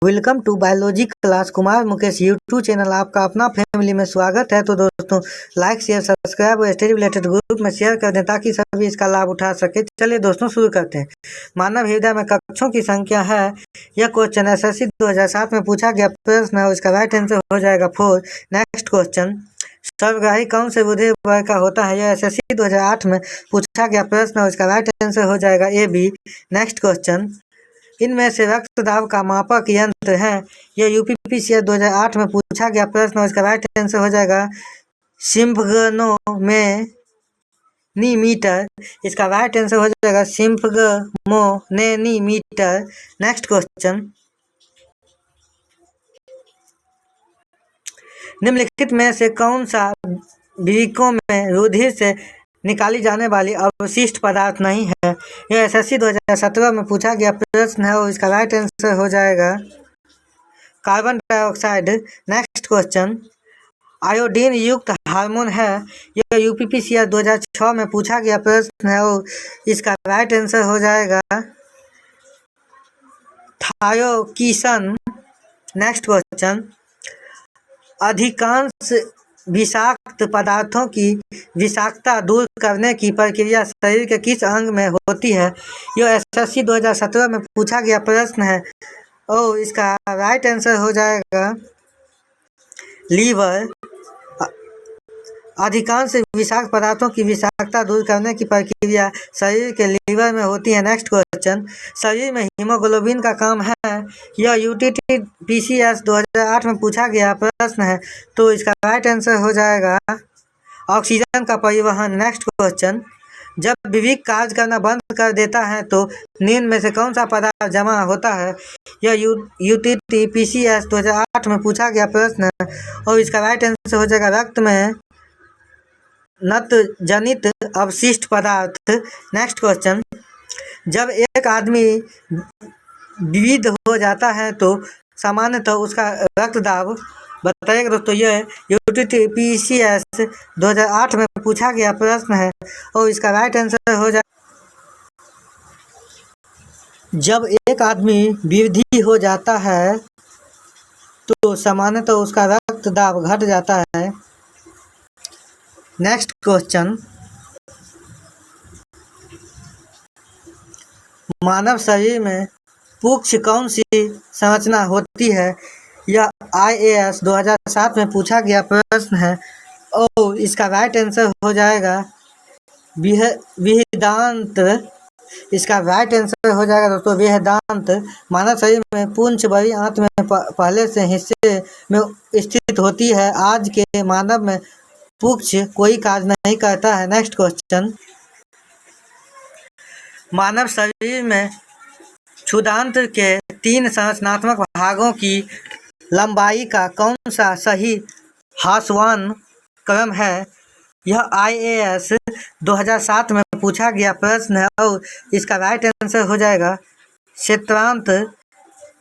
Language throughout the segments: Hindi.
Welcome to biology class. Kumar Mukesh YouTube channel आपका अपना फैमिली में स्वागत है। तो दोस्तों लाइक शेयर सब्सक्राइब और स्टडी रिलेटेड ग्रुप में शेयर कर दें ताकि सभी इसका लाभ उठा सके। चलिए दोस्तों शुरू करते हैं। मानव हृदय में कक्षों की संख्या है। यह क्वेश्चन एसएससी 2007 में पूछा गया प्रश्न है और इसका राइट आंसर हो जाएगा 4। नेक्स्ट क्वेश्चन, सर्वग्राही कौन से बुद्धि वर्ग का होता है? यह एसएससी 2008 में पूछा गया प्रश्न है और इसका राइट आंसर हो जाएगा AB। नेक्स्ट क्वेश्चन, इनमें से रक्त दाब का मापक यंत्र है। यह यूपीपीसीएस 2008 में पूछा गया प्रश्न और इसका राइट आंसर हो जाएगा सिम्फगनोमीटर। इसका राइट आंसर हो जाएगा सिम्फगनोमीटर। नेक्स्ट क्वेश्चन, निम्नलिखित में से कौन सा वृक्कों में रुधिर से निकाली जाने वाली अवशिष्ट पदार्थ नहीं है? यह एसएससी 2017 में पूछा गया प्रश्न है और इसका राइट आंसर हो जाएगा carbon dioxide. Next question, iodine युक्त हार्मोन है। यह यूपीपीसीएस 2006 में पूछा गया प्रश्न है और इसका राइट आंसर हो जाएगा थायोकीसन। नेक्स्ट क्वेश्चन, अधिकांश विषाक्त पदार्थों की विषाक्तता दूर करने की प्रक्रिया शरीर के किस अंग में होती है? यह एसएससी 2017 में पूछा गया प्रश्न है और इसका राइट आंसर हो जाएगा लीवर। अधिकांश विषाक्त पदार्थों की विषाक्तता दूर करने की प्रक्रिया शरीर के लीवर में होती है। नेक्स्ट क्वेश्चन, शरीर में हीमोग्लोबिन का काम है। यह यूपीपीसीएस 2008 में पूछा गया प्रश्न है तो इसका राइट आंसर हो जाएगा ऑक्सीजन का परिवहन। नेक्स्ट क्वेश्चन, जब विवेक कार्य करना बंद कर देता है तो नींद में से कौन सा पदार्थ जमा होता है? यह यूपीपीसीएस 2008 में पूछा गया प्रश्न है और इसका राइट आंसर हो जाएगा रक्त में नत जनित अवशिष्ट पदार्थ। नेक्स्ट क्वेश्चन, जब एक आदमी वृद्ध हो जाता है तो सामान्यतः उसका रक्तदाब बताइएगा दोस्तों। यह यूपीपीसीएस 2008 में पूछा गया प्रश्न है और इसका राइट आंसर हो जाए जब एक आदमी वृद्धि हो जाता है तो सामान्यतः उसका रक्तदाब घट जाता है। नेक्स्ट क्वेश्चन, मानव शरीर में पुच्छ कौन सी संरचना होती है? यह IAS 2007 में पूछा गया प्रश्न है और इसका राइट आंसर हो जाएगा विहदांत। इसका राइट आंसर हो जाएगा दोस्तों विहदांत। मानव शरीर में पुंछ बड़ी आंत में पहले से हिस्से में स्थित होती है। आज के मानव में पुच्छ कोई कार्य नहीं करता है। नेक्स्ट क्वेश्चन, मानव शरीर में क्षुधांत्र के 3 संरचनात्मक भागों की लंबाई का कौन सा सही ह्रासवान क्रम है? यह IAS 2007 में पूछा गया प्रश्न है और इसका राइट आंसर हो जाएगा क्षेत्रांत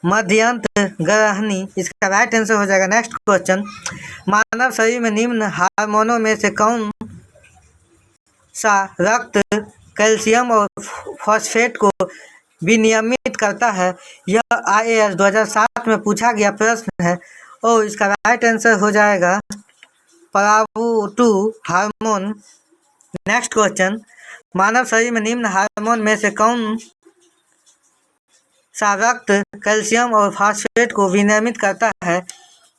मध्यंत ग्रहणी। इसका राइट आंसर हो जाएगा। नेक्स्ट क्वेश्चन, मानव शरीर में निम्न हार्मोनों में से कौन सा रक्त कैल्शियम और फॉस्फेट को विनियमित करता है? यह IAS 2007 में पूछा गया प्रश्न है और इसका राइट आंसर हो जाएगा पराव2 हार्मोन। नेक्स्ट क्वेश्चन, मानव शरीर में निम्न हार्मोन में से कौन सा रक्त कैल्शियम और फॉस्फेट को विनियमित करता है?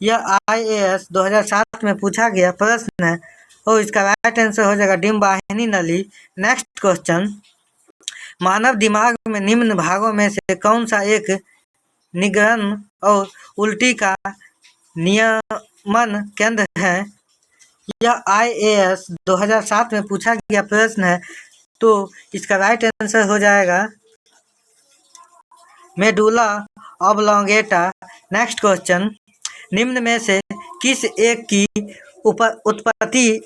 यह IAS 2007 में पूछा गया प्रश्न है और इसका राइट आंसर हो जाएगा डिम्बाहिनी नली। नेक्स्ट क्वेश्चन, मानव दिमाग में निम्न भागों में से कौन सा एक निगरण और उल्टी का नियमन केंद्र है? यह IAS 2007 में पूछा गया प्रश्न है तो इसका राइट आंसर हो जाएगा मेडुला ऑब्लोंगेटा। नेक्स्ट क्वेश्चन, निम्न में से किस एक की उत्पत्ति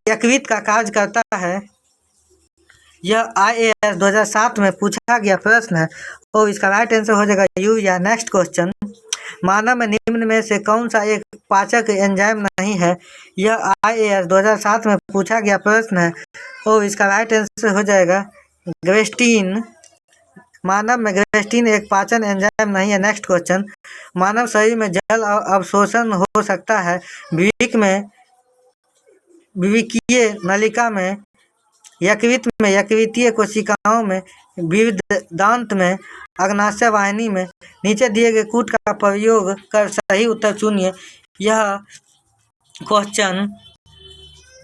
यकृत का कार्य करता है? यह IAS 2007 में पूछा गया प्रश्न है और इसका राइट आंसर हो जाएगा यूरिया। नेक्स्ट क्वेश्चन, मानव में निम्न में से कौन सा एक पाचक एंजाइम नहीं है? यह IAS 2007 में पूछा गया प्रश्न है और इसका राइट आंसर हो जाएगा ग्वेस्टीन। मानव में ग्रेस्टीन एक पाचन एंजाइम नहीं है। नेक्स्ट क्वेश्चन, मानव शरीर में जल अवशोषण हो सकता है। विविकीय नलिका में, यकृत में, यकृतीय कोशिकाओं में, विविधांत में, अग्नाशय वाहिनी में। नीचे दिए गए कूट का प्रयोग कर सही उत्तर चुनिए। यह क्वेश्चन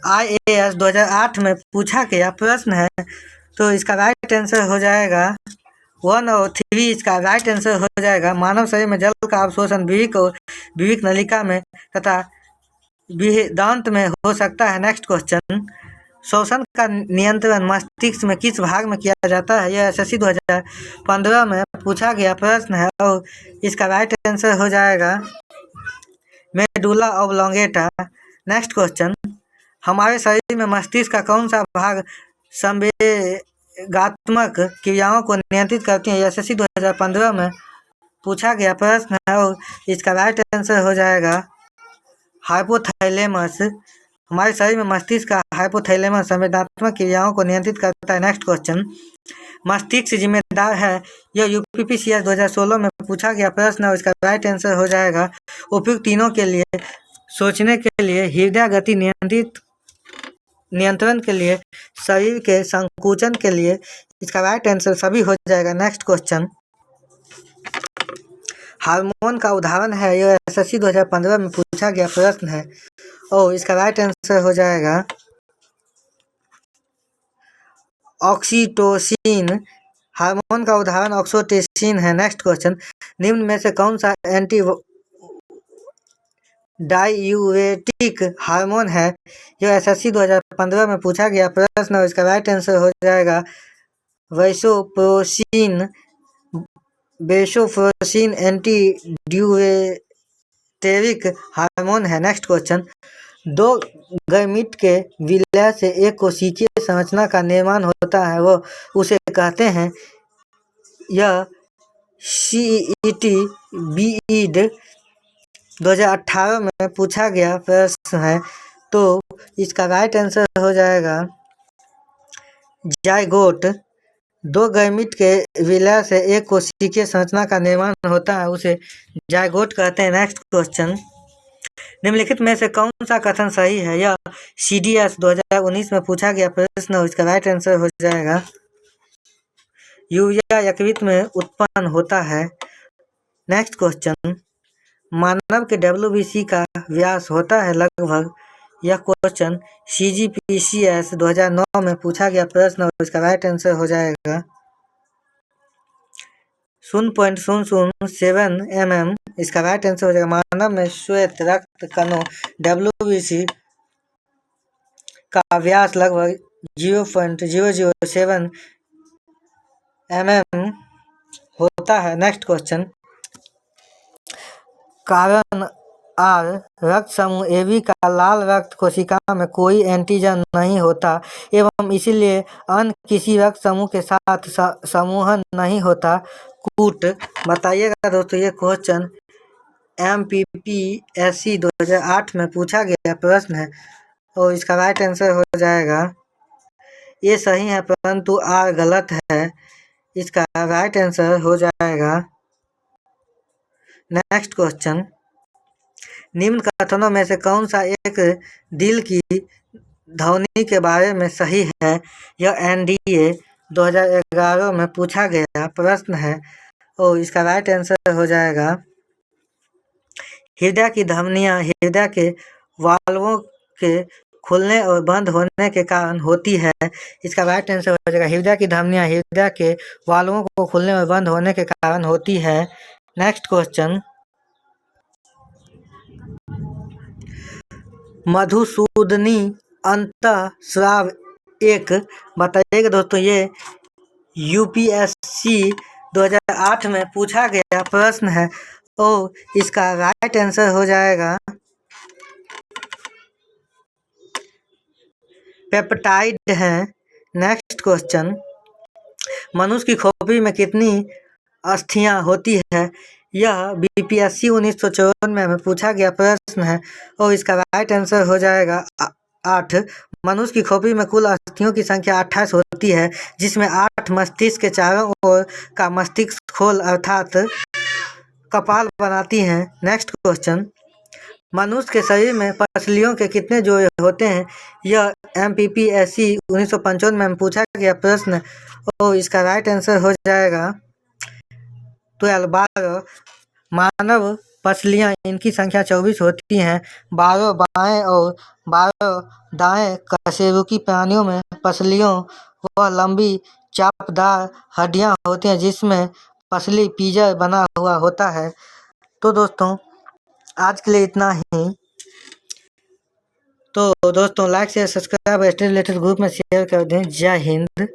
IAS 2008 में पूछा गया प्रश्न है, तो इसका राइट आंसर हो जाएगा 1 और 3। इसका राइट आंसर हो जाएगा मानव शरीर में जल का अवशोषण विविक नलिका में तथा विविधांत में हो सकता है। नेक्स्ट क्वेश्चन, श्वसन का नियंत्रण मस्तिष्क में किस भाग में किया जाता है? यह SSC 2015 में पूछा गया प्रश्न है और इसका राइट आंसर हो जाएगा मेडुला ऑब्लोंगेटा। नेक्स्ट क्वेश्चन, हमारे शरीर में मस्तिष्क का कौन सा भाग संवेगात्मक क्रियाओं को नियंत्रित करती है? यह SSC 2015 में पूछा गया प्रश्न है और इसका राइट आंसर हो जाएगा हाइपोथैलेमस। हमारे शरीर में मस्तिष्क का हाइपोथैलेमस संवेदनात्मक क्रियाओं को नियंत्रित करता है। नेक्स्ट क्वेश्चन, मस्तिष्क जिम्मेदार है। यह UPPCS 2016 में पूछा गया प्रश्न है और इसका राइट आंसर हो जाएगा उपयुक्त तीनों के लिए, सोचने के लिए, हृदय गति नियंत्रण के लिए, शरीर के संकुचन के लिए। इसका राइट आंसर सभी हो जाएगा। नेक्स्ट क्वेश्चन, हार्मोन का उदाहरण है। यह SSC 2015 में पूछा गया प्रश्न है और इसका राइट आंसर हो जाएगा ऑक्सीटोसिन। हार्मोन का उदाहरण ऑक्सीटोसिन है। नेक्स्ट क्वेश्चन, निम्न में से कौन सा एंटी डायूरेटिक हार्मोन है? यह SSC 2015 में पूछा गया प्रश्न और इसका राइट आंसर हो जाएगा वेसोप्रोसिन एंटी ड्यूरेटेरिक हार्मोन है। नेक्स्ट क्वेश्चन, दो गैमीट के विलय से एक कोशिकीय संरचना का निर्माण होता है, वो उसे कहते हैं। यह CET BEd 2018 में पूछा गया प्रश्न है, तो इसका राइट आंसर हो जाएगा जाइगोट। दो गैमीट के विलय से एक कोशिकीय संरचना का निर्माण होता है, उसे जाइगोट कहते हैं। नेक्स्ट क्वेश्चन, निम्नलिखित में से कौन सा कथन सही है? यह CDS 2019 में पूछा गया प्रश्न और इसका राइट आंसर हो जाएगा यूरिया यकृत में उत्पन्न होता है। नेक्स्ट क्वेश्चन, मानव के WBC का व्यास होता है लगभग। यह क्वेश्चन CGPCS 2009 में पूछा गया प्रश्न और इसका राइट आंसर हो जाएगा 0.007 mm। इसका राइट आंसर हो जाएगा मानव में श्वेत रक्त कणों WBC का व्यास लगभग 0.007 mm होता है। नेक्स्ट क्वेश्चन, कारण R रक्त समूह AB का लाल रक्त कोशिका में कोई एंटीजन नहीं होता एवं इसलिए अन्य किसी रक्त समूह के साथ समूहन नहीं होता। कूट बताइएगा दोस्तों। ये क्वेश्चन MPPSC 2008 में पूछा गया प्रश्न है और इसका राइट आंसर हो जाएगा, ये सही है परंतु R गलत है। इसका राइट आंसर हो जाएगा। नेक्स्ट क्वेश्चन, निम्न कथनों में से कौन सा एक दिल की ध्वनि के बारे में सही है? यह NDA 2011 में पूछा गया प्रश्न है और इसका राइट आंसर हो जाएगा हृदय की धमनियां हृदय के वाल्वों के खुलने और बंद होने के कारण होती है। इसका राइट आंसर हो जाएगा हृदय की धमनियां हृदय के वाल्वों को खुलने और बंद होने के कारण होती है। नेक्स्ट क्वेश्चन, मधुसूदनी अंतःस्राव एक बताइएगा दोस्तों। ये UPSC 2008 में पूछा गया प्रश्न है और इसका राइट आंसर हो जाएगा पेप्टाइड है। नेक्स्ट क्वेश्चन, मनुष्य की खोपड़ी में कितनी अस्थियां होती है? यह BPSC 1994 में पूछा गया प्रश्न है और इसका राइट आंसर हो जाएगा 8। मनुष्य की खोपड़ी में कुल अस्थियों की संख्या 28 होती है, जिसमें 8 मस्तिष्क के चारों ओर का मस्तिष्क खोल अर्थात कपाल बनाती हैं। नेक्स्ट क्वेश्चन, मनुष्य के शरीर में पसलियों के कितने जोड़े होते हैं? यह MPPSC 1955 में पूछा गया प्रश्न और इसका राइट आंसर हो जाएगा 12। मानव पसलियाँ इनकी संख्या 24 होती हैं। 12 बाएं और 12 दाएं कशेरुकी प्राणियों में पसलियों व लंबी चापदार हड्डियां होती हैं, जिसमें पसली पिंजर बना हुआ होता है। तो दोस्तों आज के लिए इतना ही। तो दोस्तों like share subscribe related group में शेयर कर दें। जय हिंद।